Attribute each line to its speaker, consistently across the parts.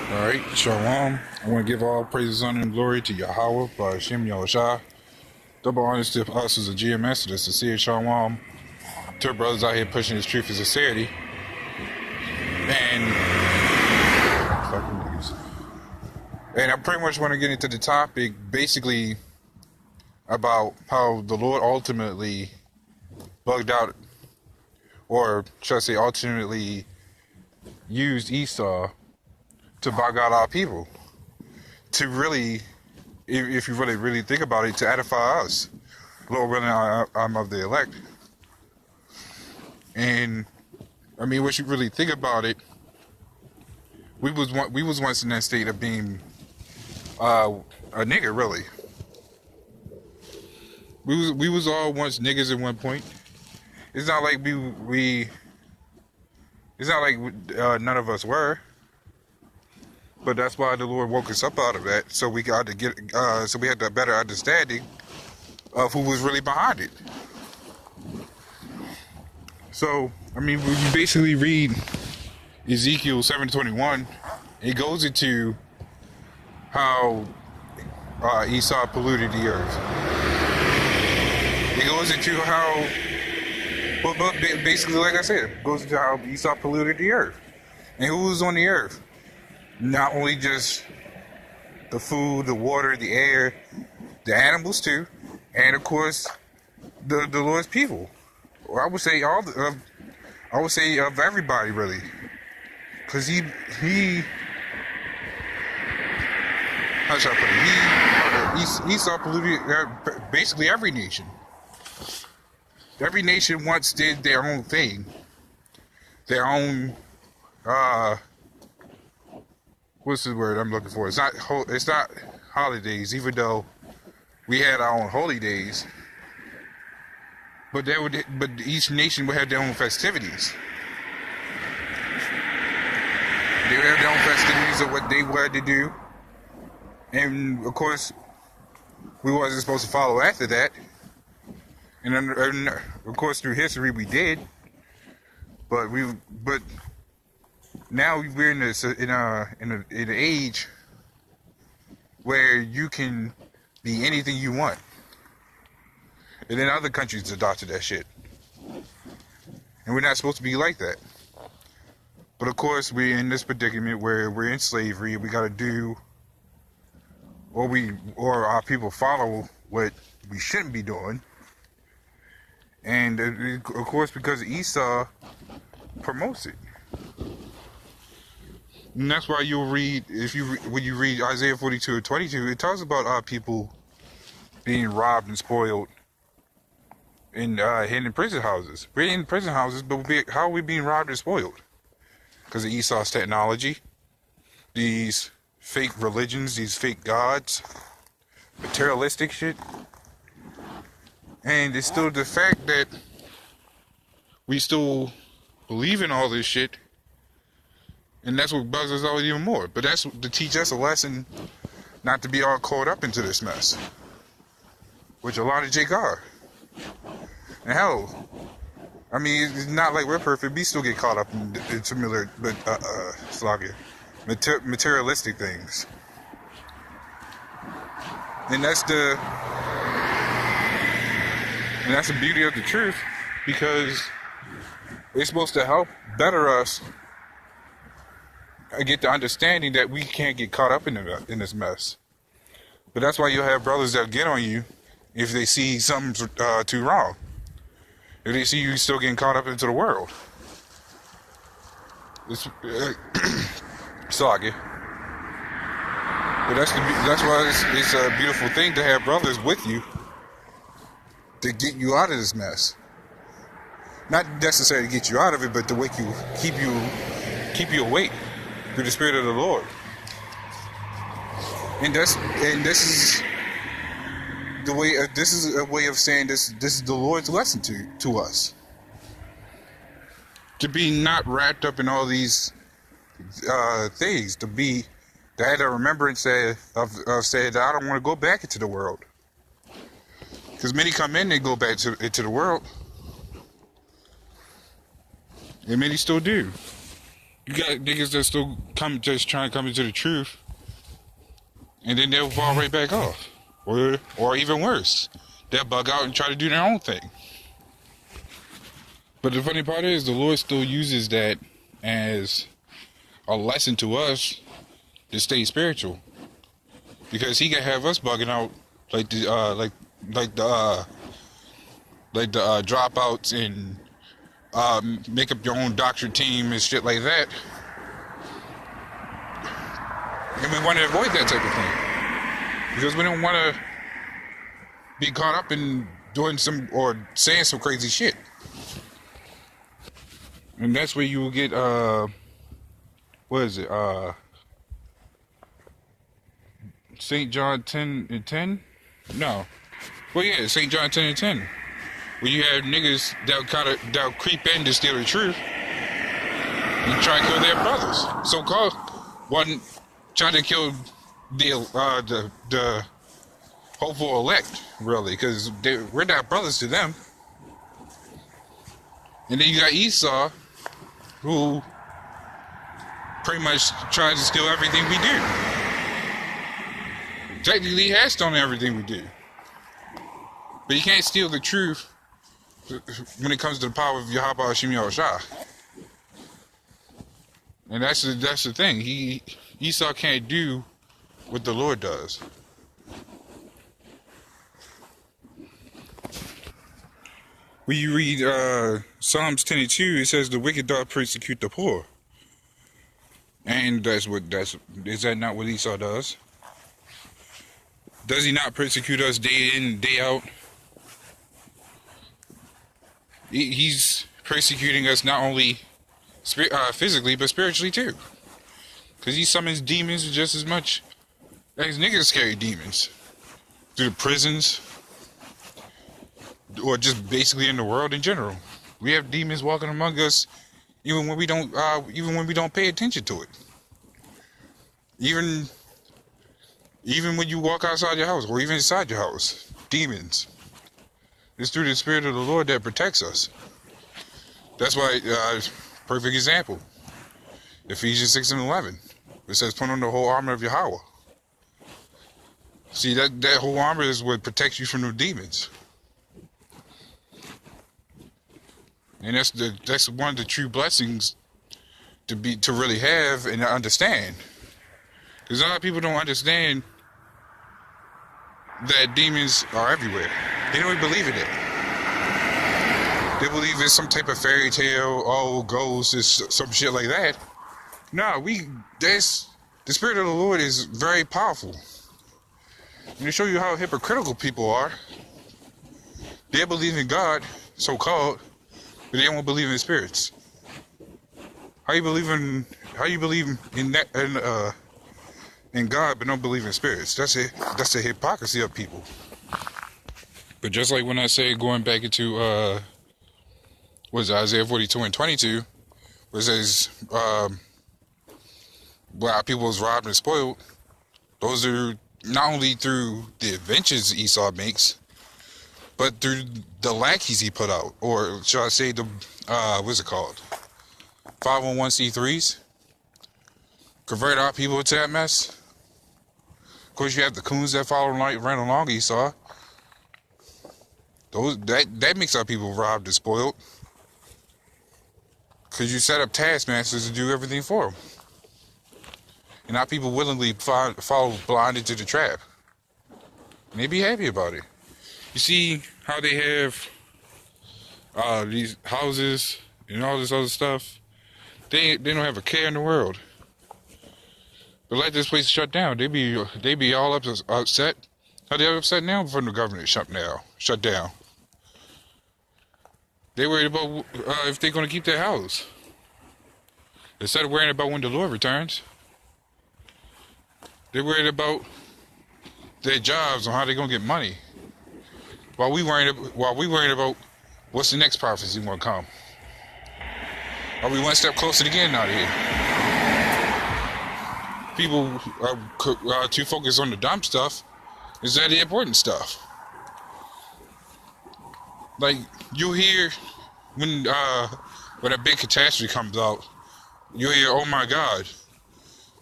Speaker 1: All right, Shalom. I want to give all praises, honor, and glory to Yahweh, by Hashem Yahushua. Double honors to us as a GMS, to the sincere Shalom, to our brothers out here pushing this truth and sincerity. And fucking news. And I pretty much want to get into the topic, basically about how the Lord ultimately bugged out, or should I say, ultimately used Esau to bug out our people, to really, if you really think about it, to edify us. Lord willing, I'm of the elect. And I mean, once you really think about it, we was once in that state of being a nigger, really. We was all once niggas at one point. It's not like it's not like none of us were. But that's why the Lord woke us up out of that, so we got to get, so we had a better understanding of who was really behind it. So, I mean, when you basically read Ezekiel 7:21, it goes into how Esau polluted the earth. It goes into how, but basically, like I said, it goes into how Esau polluted the earth. And who was on the earth? Not only just the food, the water, the air, the animals too, and of course the Lord's people. Or I would say I would say of everybody really, because he how should I put it? Esau polluted basically every nation. Every nation once did their own thing, their own what's the word I'm looking for? It's not holidays, even though we had our own holy days. But each nation would have their own festivities. They would have their own festivities of what they wanted to do, and of course, we wasn't supposed to follow after that. And of course, through history, we did. But now we're in an age where you can be anything you want, and then other countries adopted that shit, and we're not supposed to be like that. But of course, we're in this predicament where we're in slavery. We got to do, or our people follow what we shouldn't be doing, and of course, because Esau promotes it. And that's why you'll read, when you read Isaiah 42:22, it talks about our people being robbed and spoiled and hidden in prison houses. We're in prison houses, but how are we being robbed and spoiled? Because of Esau's technology, these fake religions, these fake gods, materialistic shit. And it's still the fact that we still believe in all this shit. And that's what bugs us out even more. But that's to teach us a lesson not to be all caught up into this mess, which a lot of Jake are. And hell, I mean, it's not like we're perfect. We still get caught up in similar, materialistic things. And that's the beauty of the truth, because it's supposed to help better us. I get the understanding that we can't get caught up in this mess. But that's why you'll have brothers that get on you if they see something's too wrong. If they see you still getting caught up into the world. It's soggy. But that's why it's a beautiful thing to have brothers with you to get you out of this mess. Not necessarily to get you out of it, but to keep you awake through the Spirit of the Lord. And this is the way. This is a way of saying this. This is the Lord's lesson to us. To be not wrapped up in all these things. To have a remembrance of saying that I don't want to go back into the world. Because many come in and go back into the world. And many still do. You got niggas that still just trying to come into the truth, and then they'll fall right back off, or even worse, they'll bug out and try to do their own thing. But the funny part is, the Lord still uses that as a lesson to us to stay spiritual, because He can have us bugging out like the dropouts and make up your own doctrine team and shit like that. And we want to avoid that type of thing, because we don't want to be caught up in doing some or saying some crazy shit. And that's where you will get what is it? St. John 10:10? No. Well, yeah, St. John 10:10. Where you have niggas that'll creep in to steal the truth and try to kill their brothers. So-called one trying to kill the hopeful elect, really, because we're not brothers to them. And then you got Esau, who pretty much tries to steal everything we do. Technically, he has stolen everything we do. But you can't steal the truth when it comes to the power of Yahweh Hashem Yahushua. And that's the thing. Esau can't do what the Lord does. When you read Psalms 10:2, it says the wicked doth persecute the poor. And is that not what Esau does? Does he not persecute us day in, day out? He's persecuting us not only physically, but spiritually too. Because he summons demons just as much as niggas carry demons. Through the prisons, or just basically in the world in general. We have demons walking among us even when we don't pay attention to it. Even when you walk outside your house, or even inside your house, demons. It's through the Spirit of the Lord that protects us. That's why, perfect example, Ephesians 6:11. It says, put on the whole armor of Yahweh. See, that whole armor is what protects you from the demons. And that's one of the true blessings to really have and to understand. Because a lot of people don't understand that demons are everywhere. They don't even believe in it. They believe it's some type of fairy tale, ghosts, some shit like that. No, the Spirit of the Lord is very powerful. And to show you how hypocritical people are, they believe in God, so-called, but they don't believe in spirits. How you believe in that in God, but don't believe in spirits? That's the hypocrisy of people. But just like when I say, going back into Isaiah 42:22, where it says where people was robbed and spoiled, those are not only through the adventures Esau makes, but through the lackeys he put out, or should I say the what's it called, 501c3s, convert our people to that mess. Of course, you have the coons that ran along Esau. That makes our people robbed and spoiled, because you set up taskmasters to do everything for them, and our people willingly follow blind into the trap, and they be happy about it. You see how they have these houses and all this other stuff? They don't have a care in the world. But let this place shut down, they be all upset. How they upset now from the government shut down? They worried about if they're gonna keep their house, instead of worrying about when the Lord returns. They're worried about their jobs and how they're gonna get money. While we worried about what's the next prophecy gonna come. Are we one step closer to getting out of here? People are too focused on the dumb stuff instead of the important stuff. Like, you hear when a big catastrophe comes out, you hear, oh my God.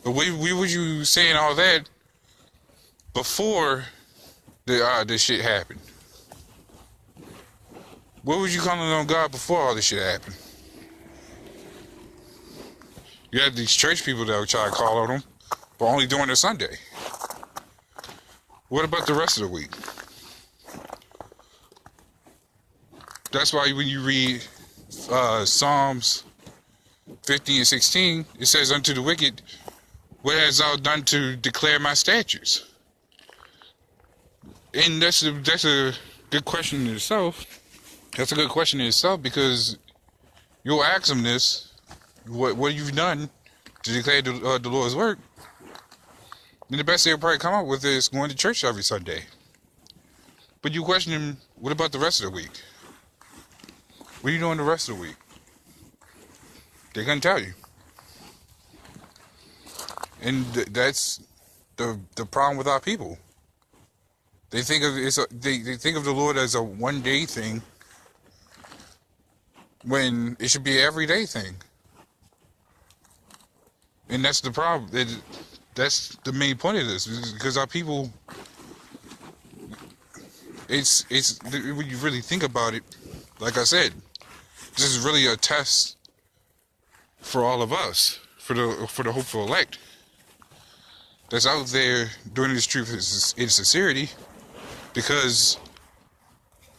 Speaker 1: But we was you saying all that before the shit happened? What was you calling on God before all this shit happened? You had these church people that would try to call on him, but only during the Sunday. What about the rest of the week? That's why when you read Psalms 15 and 16, it says, unto the wicked, what hast thou done to declare my statutes? And that's a good question in itself. That's a good question in itself, because you'll ask them this, what you've done to declare the Lord's work. And the best they'll probably come up with is going to church every Sunday. But you question them, what about the rest of the week? What are you doing the rest of the week? They couldn't tell you. And that's the problem with our people. They think of they think of the Lord as a one-day thing, when it should be an everyday thing. And that's the problem. That's the main point of this, because our people, it's when you really think about it, like I said, this is really a test for all of us, for the hopeful elect that's out there doing this truth in sincerity. Because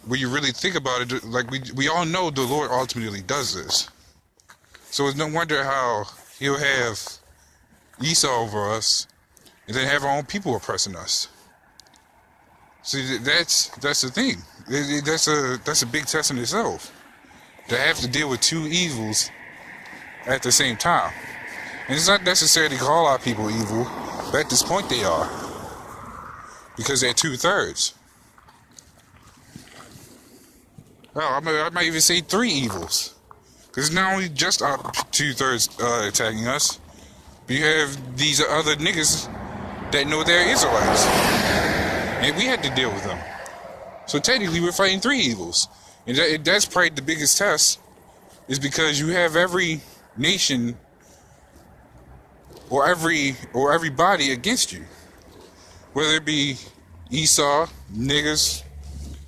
Speaker 1: when you really think about it, like we all know the Lord ultimately does this. So it's no wonder how he'll have Esau over us, and then have our own people oppressing us. See, that's the thing. That's a big test in itself, to have to deal with two evils at the same time. And it's not necessarily to call our people evil, but at this point they are, because they're 2/3. Well, I might even say 3 evils, because it's not only just our 2/3 attacking us, but you have these other niggas that know they're Israelites, and we had to deal with them. So technically we're fighting 3 evils. And that's probably the biggest test, is because you have every nation or everybody against you, whether it be Esau, niggas,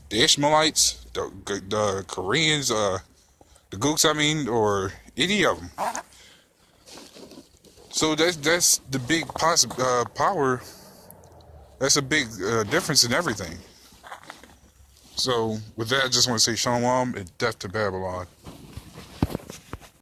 Speaker 1: the Ishmaelites, the Koreans, the Gooks, or any of them. So that's the big power. That's a big difference in everything. So with that, I just want to say shalom and death to Babylon.